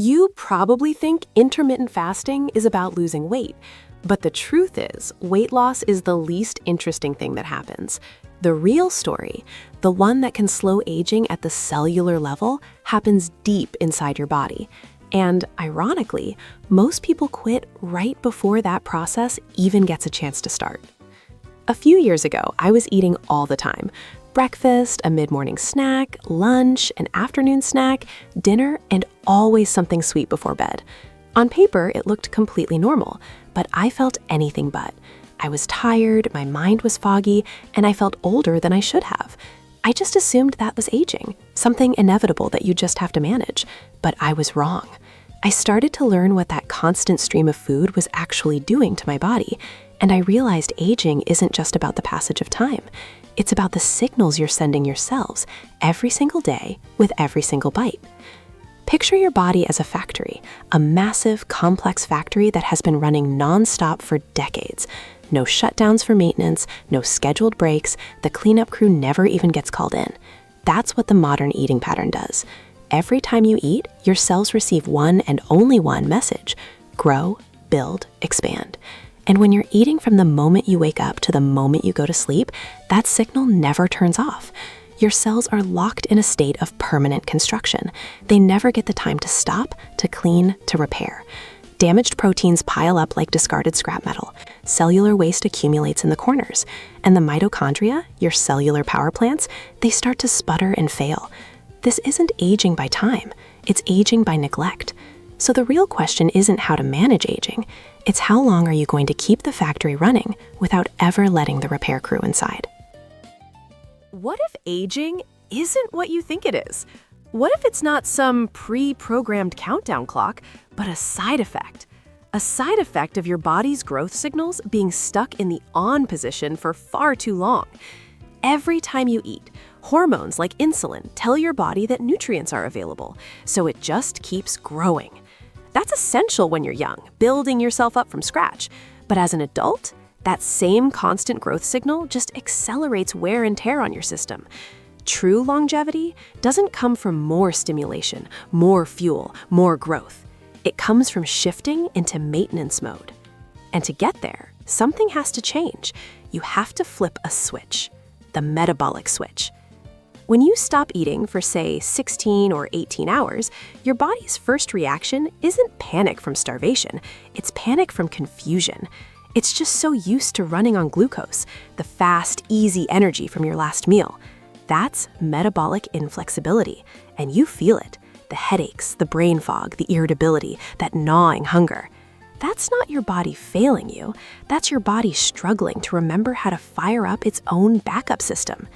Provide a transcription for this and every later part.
You probably think intermittent fasting is about losing weight, but the truth is, weight loss is the least interesting thing that happens. The real story, the one that can slow aging at the cellular level, happens deep inside your body. And ironically, most people quit right before that process even gets a chance to start. A few years ago, I was eating all the time. Breakfast, a mid-morning snack, lunch, an afternoon snack, dinner, and always something sweet before bed. On paper, it looked completely normal, but I felt anything but. I was tired, my mind was foggy, and I felt older than I should have. I just assumed that was aging, something inevitable that you just have to manage. But I was wrong. I started to learn what that constant stream of food was actually doing to my body, and I realized aging isn't just about the passage of time. It's about the signals you're sending yourselves every single day with every single bite. Picture your body as a factory, a massive, complex factory that has been running nonstop for decades. No shutdowns for maintenance, no scheduled breaks, the cleanup crew never even gets called in. That's what the modern eating pattern does. Every time you eat, your cells receive one and only one message: grow, build, expand. And when you're eating from the moment you wake up to the moment you go to sleep, that signal never turns off. Your cells are locked in a state of permanent construction. They never get the time to stop, to clean, to repair. Damaged proteins pile up like discarded scrap metal. Cellular waste accumulates in the corners. And the mitochondria, your cellular power plants, they start to sputter and fail. This isn't aging by time. It's aging by neglect. So the real question isn't how to manage aging. It's how long are you going to keep the factory running without ever letting the repair crew inside? What if aging isn't what you think it is? What if it's not some pre-programmed countdown clock, but a side effect? A side effect of your body's growth signals being stuck in the on position for far too long. Every time you eat, hormones like insulin tell your body that nutrients are available, so it just keeps growing. That's essential when you're young, building yourself up from scratch. But as an adult, that same constant growth signal just accelerates wear and tear on your system. True longevity doesn't come from more stimulation, more fuel, more growth. It comes from shifting into maintenance mode. And to get there, something has to change. You have to flip a switch, the metabolic switch. When you stop eating for, say, 16 or 18 hours, your body's first reaction isn't panic from starvation, it's panic from confusion. It's just so used to running on glucose, the fast, easy energy from your last meal. That's metabolic inflexibility, and you feel it. The headaches, the brain fog, the irritability, that gnawing hunger. That's not your body failing you, that's your body struggling to remember how to fire up its own backup system.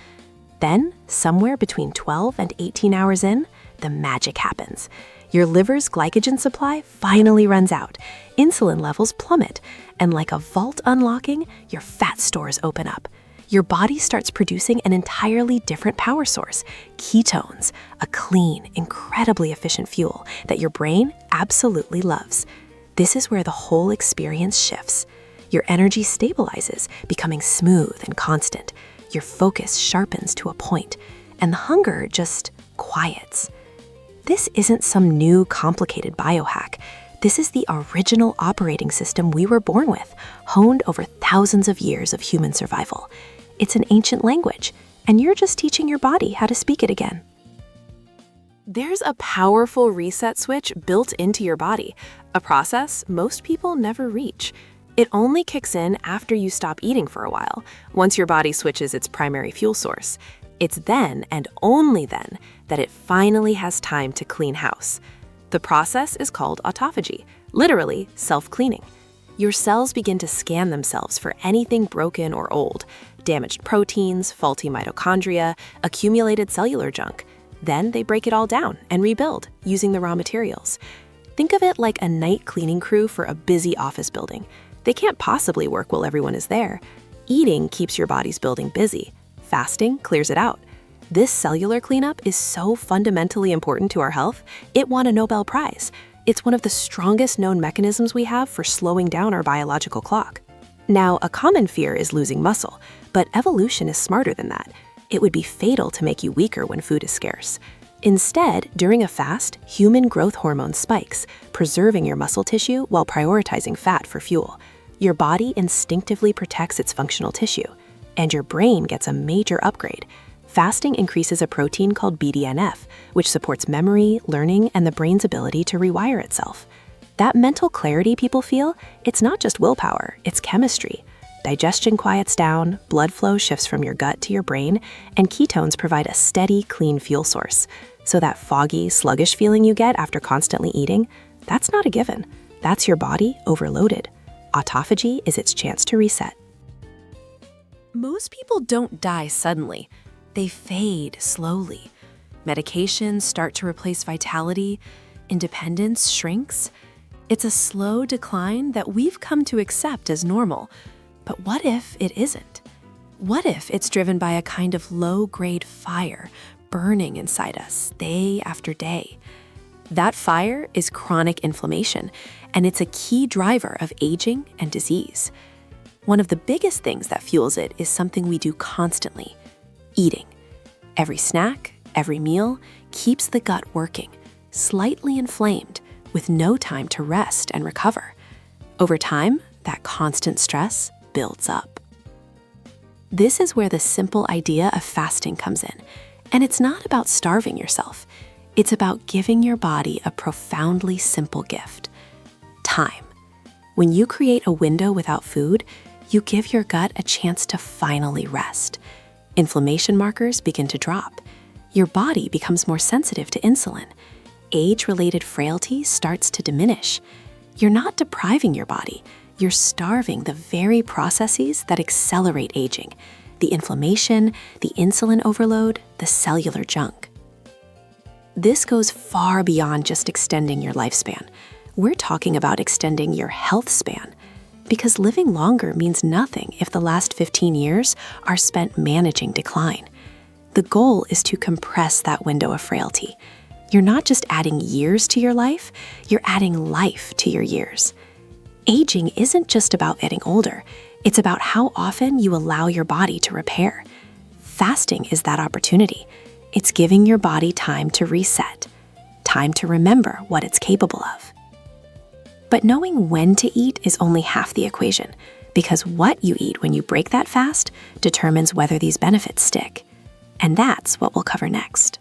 Then, somewhere between 12 and 18 hours in, the magic happens. Your liver's glycogen supply finally runs out, insulin levels plummet, and like a vault unlocking, your fat stores open up. Your body starts producing an entirely different power source, ketones, a clean, incredibly efficient fuel that your brain absolutely loves. This is where the whole experience shifts. Your energy stabilizes, becoming smooth and constant. Your focus sharpens to a point, and the hunger just quiets. This isn't some new, complicated biohack. This is the original operating system we were born with, honed over thousands of years of human survival. It's an ancient language, and you're just teaching your body how to speak it again. There's a powerful reset switch built into your body, a process most people never reach. It only kicks in after you stop eating for a while, once your body switches its primary fuel source. It's then, and only then, that it finally has time to clean house. The process is called autophagy, literally self-cleaning. Your cells begin to scan themselves for anything broken or old, damaged proteins, faulty mitochondria, accumulated cellular junk. Then they break it all down and rebuild using the raw materials. Think of it like a night cleaning crew for a busy office building. They can't possibly work while everyone is there. Eating keeps your body's building busy. Fasting clears it out. This cellular cleanup is so fundamentally important to our health, it won a Nobel Prize. It's one of the strongest known mechanisms we have for slowing down our biological clock. Now, a common fear is losing muscle, but evolution is smarter than that. It would be fatal to make you weaker when food is scarce. Instead, during a fast, human growth hormone spikes, preserving your muscle tissue while prioritizing fat for fuel. Your body instinctively protects its functional tissue, and your brain gets a major upgrade. Fasting increases a protein called BDNF, which supports memory, learning, and the brain's ability to rewire itself. That mental clarity people feel, it's not just willpower, it's chemistry. Digestion quiets down, blood flow shifts from your gut to your brain, and ketones provide a steady, clean fuel source. So that foggy, sluggish feeling you get after constantly eating, that's not a given. That's your body overloaded. Autophagy is its chance to reset. Most people don't die suddenly. They fade slowly. Medications start to replace vitality. Independence shrinks. It's a slow decline that we've come to accept as normal. But what if it isn't? What if it's driven by a kind of low-grade fire burning inside us day after day? That fire is chronic inflammation, and it's a key driver of aging and disease. One of the biggest things that fuels it is something we do constantly: eating. Every snack, every meal keeps the gut working, slightly inflamed, with no time to rest and recover. Over time, that constant stress builds up. This is where the simple idea of fasting comes in. And it's not about starving yourself. It's about giving your body a profoundly simple gift: time. When you create a window without food, you give your gut a chance to finally rest. Inflammation markers begin to drop. Your body becomes more sensitive to insulin. Age-related frailty starts to diminish. You're not depriving your body. You're starving the very processes that accelerate aging: the inflammation, the insulin overload, the cellular junk. This goes far beyond just extending your lifespan. We're talking about extending your health span. Because living longer means nothing if the last 15 years are spent managing decline. The goal is to compress that window of frailty. You're not just adding years to your life, you're adding life to your years. Aging isn't just about getting older. It's about how often you allow your body to repair. Fasting is that opportunity. It's giving your body time to reset, time to remember what it's capable of. But knowing when to eat is only half the equation, because what you eat when you break that fast determines whether these benefits stick. And that's what we'll cover next.